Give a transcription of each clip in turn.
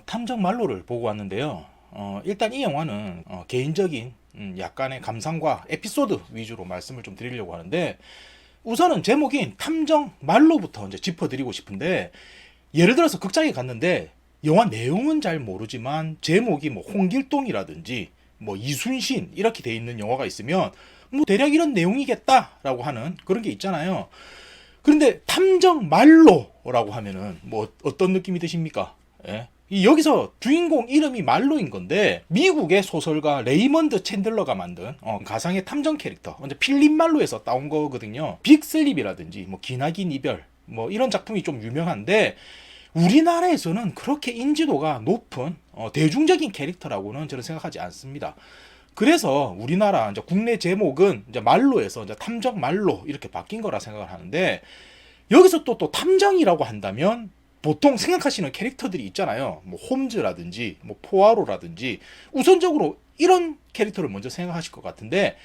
탐정 말로를 보고 왔는데요. 일단 이 영화는 개인적인 약간의 감상과 에피소드 위주로 말씀을 좀 드리려고 하는데, 우선은 제목인 탐정 말로부터 이제 짚어드리고 싶은데, 예를 들어서 극장에 갔는데 영화 내용은 잘 모르지만 제목이 뭐 홍길동이라든지 뭐 이순신 이렇게 돼 있는 영화가 있으면 뭐 대략 이런 내용이겠다라고 하는 그런 게 있잖아요. 그런데 탐정 말로라고 하면은 뭐 어떤 느낌이 드십니까? 예? 여기서 주인공 이름이 말로인 건데, 미국의 소설가 레이먼드 챈들러가 만든 가상의 탐정 캐릭터, 이제 필립 말로에서 따온 거거든요. 빅슬립이라든지 뭐 기나긴 이별 뭐 이런 작품이 좀 유명한데, 우리나라에서는 그렇게 인지도가 높은 대중적인 캐릭터라고는 저는 생각하지 않습니다. 그래서 우리나라 이제 국내 제목은 이제 말로에서 이제 탐정 말로 이렇게 바뀐 거라 생각을 하는데, 여기서 또 탐정이라고 한다면 보통 생각하시는 캐릭터들이 있잖아요. 뭐 홈즈라든지 뭐 포아로라든지 우선적으로 이런 캐릭터를 먼저 생각하실 것 같은데,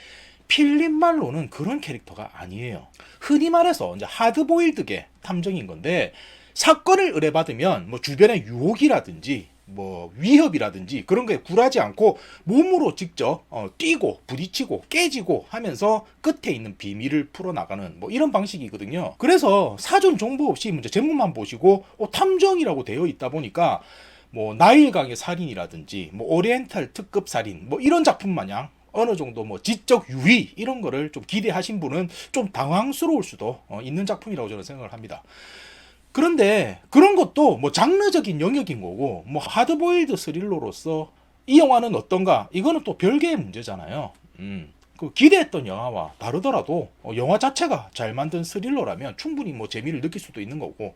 필립 말로는 그런 캐릭터가 아니에요. 흔히 말해서 이제 하드보일드계 탐정인 건데, 사건을 의뢰받으면 뭐 주변의 유혹이라든지 뭐 위협이라든지 그런 거에 굴하지 않고 몸으로 직접 뛰고 부딪히고 깨지고 하면서 끝에 있는 비밀을 풀어나가는 뭐 이런 방식이거든요. 그래서 사전 정보 없이 문제 제목만 보시고 탐정이라고 되어 있다 보니까 뭐 나일강의 살인이라든지 뭐 오리엔탈 특급 살인 뭐 이런 작품 마냥 어느 정도 뭐 지적 유의 이런 거를 좀 기대하신 분은 좀 당황스러울 수도 있는 작품이라고 저는 생각을 합니다. 그런데 그런 것도 뭐 장르적인 영역인 거고, 뭐 하드보일드 스릴러로서 이 영화는 어떤가, 이거는 또 별개의 문제잖아요. 그 기대했던 영화와 다르더라도 영화 자체가 잘 만든 스릴러라면 충분히 뭐 재미를 느낄 수도 있는 거고,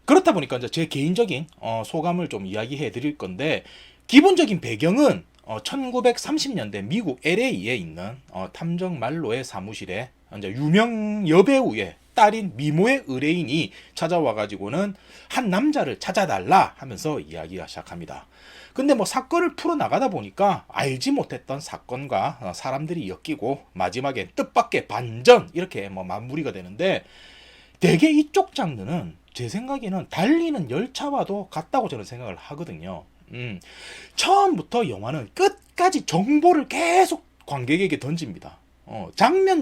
그렇다 보니까 이제 제 개인적인 소감을 좀 이야기해 드릴 건데, 기본적인 배경은 1930년대 미국 LA에 있는 탐정 말로의 사무실에 이제 유명 여배우의 딸인 미모의 의뢰인이 찾아와가지고는 한 남자를 찾아달라 하면서 이야기가 시작합니다. 근데 뭐 사건을 풀어나가다 보니까 알지 못했던 사건과 사람들이 엮이고 마지막에 뜻밖의 반전 이렇게 뭐 마무리가 되는데, 대개 이쪽 장르는 제 생각에는 달리는 열차와도 같다고 저는 생각을 하거든요. 처음부터 영화는 끝까지 정보를 계속 관객에게 던집니다.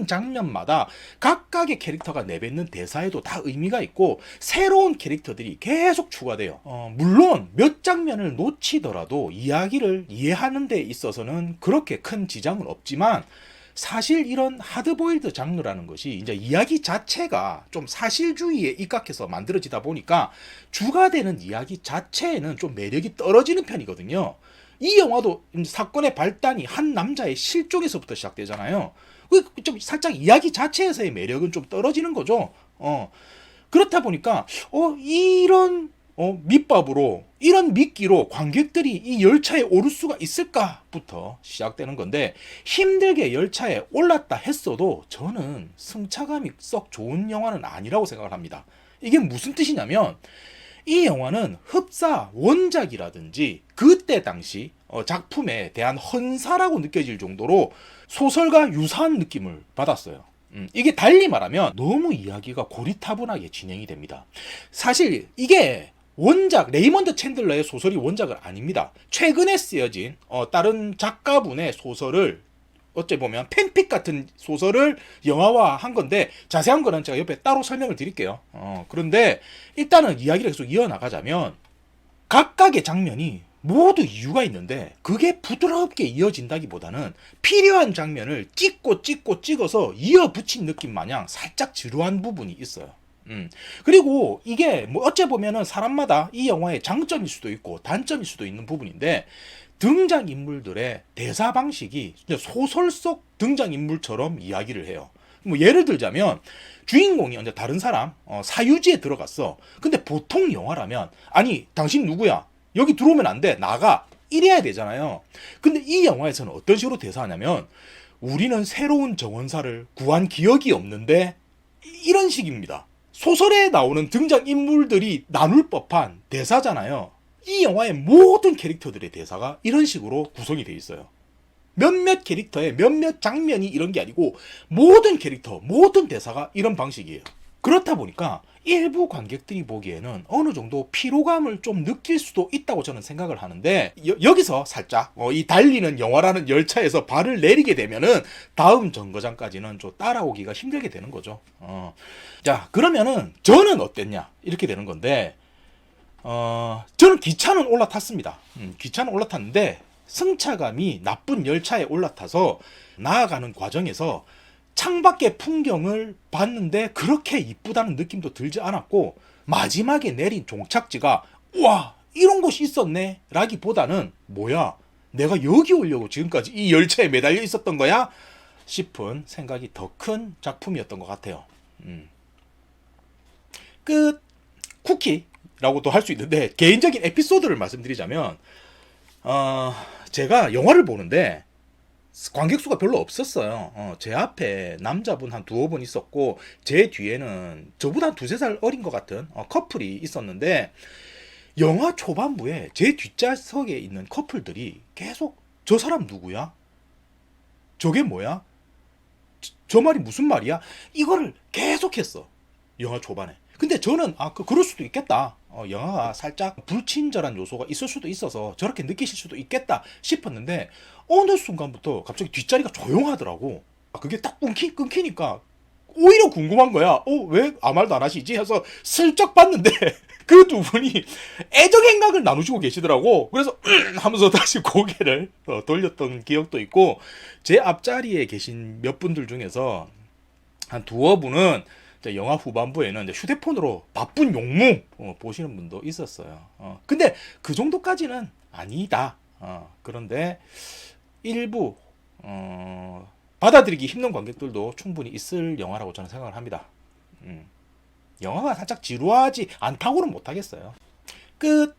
장면마다 각각의 캐릭터가 내뱉는 대사에도 다 의미가 있고 새로운 캐릭터들이 계속 추가돼요. 물론 몇 장면을 놓치더라도 이야기를 이해하는 데 있어서는 그렇게 큰 지장은 없지만, 사실 이런 하드보일드 장르라는 것이 이제 이야기 자체가 좀 사실주의에 입각해서 만들어지다 보니까 주가 되는 이야기 자체에는 좀 매력이 떨어지는 편이거든요. 이 영화도 사건의 발단이 한 남자의 실종에서부터 시작되잖아요. 좀 살짝 이야기 자체에서의 매력은 좀 떨어지는 거죠. 그렇다 보니까 이런 밑밥으로, 이런 미끼로 관객들이 이 열차에 오를 수가 있을까부터 시작되는 건데, 힘들게 열차에 올랐다 했어도 저는 승차감이 썩 좋은 영화는 아니라고 생각을 합니다. 이게 무슨 뜻이냐면, 이 영화는 흡사 원작이라든지 그때 당시 작품에 대한 헌사라고 느껴질 정도로 소설과 유사한 느낌을 받았어요. 이게 달리 말하면 너무 이야기가 고리타분하게 진행이 됩니다. 사실 이게 원작 레이먼드 챈들러의 소설이 원작은 아닙니다. 최근에 쓰여진 다른 작가분의 소설을 어째 보면 팬픽 같은 소설을 영화화한 건데, 자세한 거는 제가 옆에 따로 설명을 드릴게요. 그런데 일단은 이야기를 계속 이어나가자면, 각각의 장면이 모두 이유가 있는데 그게 부드럽게 이어진다기보다는 필요한 장면을 찍어서 이어붙인 느낌 마냥 살짝 지루한 부분이 있어요. 그리고 이게 뭐 어째 보면은 사람마다 이 영화의 장점일 수도 있고 단점일 수도 있는 부분인데, 등장인물들의 대사 방식이 소설 속 등장인물처럼 이야기를 해요. 뭐 예를 들자면 주인공이 이제 다른 사람 사유지에 들어갔어. 근데 보통 영화라면 아니 당신 누구야? 여기 들어오면 안 돼. 나가. 이래야 되잖아요. 근데 이 영화에서는 어떤 식으로 대사하냐면, 우리는 새로운 정원사를 구한 기억이 없는데, 이런 식입니다. 소설에 나오는 등장인물들이 나눌 법한 대사잖아요. 이 영화의 모든 캐릭터들의 대사가 이런 식으로 구성이 되어 있어요. 몇몇 캐릭터의 몇몇 장면이 이런 게 아니고 모든 캐릭터, 모든 대사가 이런 방식이에요. 그렇다 보니까 일부 관객들이 보기에는 어느 정도 피로감을 좀 느낄 수도 있다고 저는 생각을 하는데, 여기서 살짝 이 달리는 영화라는 열차에서 발을 내리게 되면은 다음 정거장까지는 좀 따라오기가 힘들게 되는 거죠. 자, 그러면은 저는 어땠냐 이렇게 되는 건데, 저는 기차는 올라탔습니다. 기차는 올라탔는데 승차감이 나쁜 열차에 올라타서 나아가는 과정에서 창밖의 풍경을 봤는데 그렇게 이쁘다는 느낌도 들지 않았고, 마지막에 내린 종착지가 와 이런 곳이 있었네 라기보다는 뭐야 내가 여기 오려고 지금까지 이 열차에 매달려 있었던 거야 싶은 생각이 더 큰 작품이었던 것 같아요. 끝. 쿠키라고도 할 수 있는데, 개인적인 에피소드를 말씀드리자면 제가 영화를 보는데 관객 수가 별로 없었어요. 제 앞에 남자분 한 두어 분 있었고, 제 뒤에는 저보다 한 두세 살 어린 것 같은 커플이 있었는데, 영화 초반부에 제 뒷좌석에 있는 커플들이 계속 저 사람 누구야? 저게 뭐야? 저 말이 무슨 말이야? 이거를 계속했어. 영화 초반에. 근데 저는 그럴 수도 있겠다. 영화가 살짝 불친절한 요소가 있을 수도 있어서 저렇게 느끼실 수도 있겠다 싶었는데, 어느 순간부터 갑자기 뒷자리가 조용하더라고. 그게 딱 끊기니까 오히려 궁금한 거야. 왜 아무 말도 안 하시지? 해서 슬쩍 봤는데 그 두 분이 애정 행각을 나누시고 계시더라고. 그래서 하면서 다시 고개를 돌렸던 기억도 있고, 제 앞자리에 계신 몇 분들 중에서 한 두어 분은 영화 후반부에는 휴대폰으로 바쁜 용무 보시는 분도 있었어요. 근데 그 정도까지는 아니다. 그런데 일부 받아들이기 힘든 관객들도 충분히 있을 영화라고 저는 생각을 합니다. 영화가 살짝 지루하지 않다고는 못하겠어요. 끝.